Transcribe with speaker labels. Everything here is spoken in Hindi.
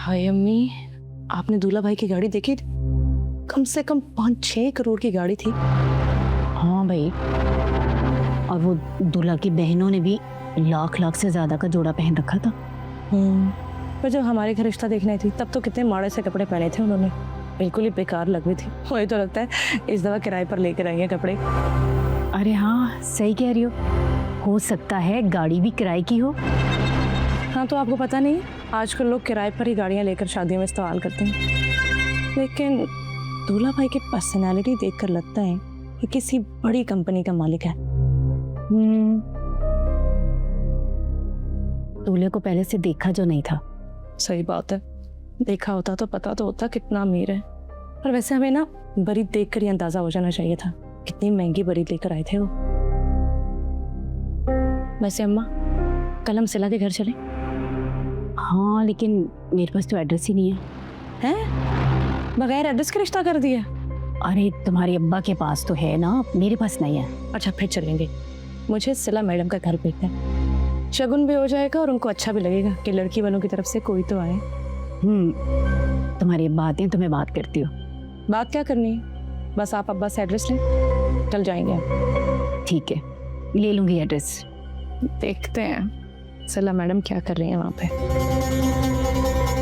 Speaker 1: हाय अम्मी, आपने दूल्हा भाई की गाड़ी देखी? कम से कम 5-6 करोड़ की गाड़ी थी।
Speaker 2: हाँ भाई, और वो दूल्हा की बहनों ने भी लाख से ज्यादा का जोड़ा पहन रखा था।
Speaker 1: पर जब हमारे घर रिश्ता देखने आई थी तब तो कितने माड़े से कपड़े पहने थे उन्होंने, बिल्कुल ही बेकार लग रही थी। मुझे तो लगता है इस दफा किराए पर लेकर आई है कपड़े।
Speaker 2: अरे हाँ, सही कह रही हो सकता है गाड़ी भी किराए की हो।
Speaker 1: हाँ, तो आपको पता नहीं, आजकल लोग किराए पर ही गाड़ियां लेकर शादियों में इस्तेमाल करते हैं। लेकिन दूल्हा भाई की पर्सनैलिटी देखकर लगता है कि किसी बड़ी कंपनी का मालिक है।
Speaker 2: दूल्हे को पहले से देखा जो नहीं था।
Speaker 1: सही बात है, देखा होता तो पता तो होता कितना अमीर है। पर वैसे हमें ना बरीद देखकर ही अंदाजा हो जाना चाहिए था कितनी महंगी बरीद लेकर आए थे वो। वैसे अम्मा, कल हम सिला के घर चले?
Speaker 2: हाँ, लेकिन मेरे पास तो एड्रेस ही नहीं है।
Speaker 1: हैं? बगैर एड्रेस के रिश्ता कर दिया?
Speaker 2: अरे तुम्हारे अब्बा के पास तो है ना, मेरे पास नहीं है।
Speaker 1: अच्छा, फिर चलेंगे। मुझे सिला मैडम का घर देखना है, शगुन भी हो जाएगा और उनको अच्छा भी लगेगा कि लड़की वालों की तरफ से कोई तो आए।
Speaker 2: तुम्हारी अब्बा आते हैं तो मैं बात करती हूँ।
Speaker 1: बात क्या करनी है, बस आप अब्बा से एड्रेस लें, चल जाएंगे।
Speaker 2: ठीक है, ले लूंगी एड्रेस।
Speaker 1: देखते हैं सिला मैडम क्या कर रही हैं वहाँ पे।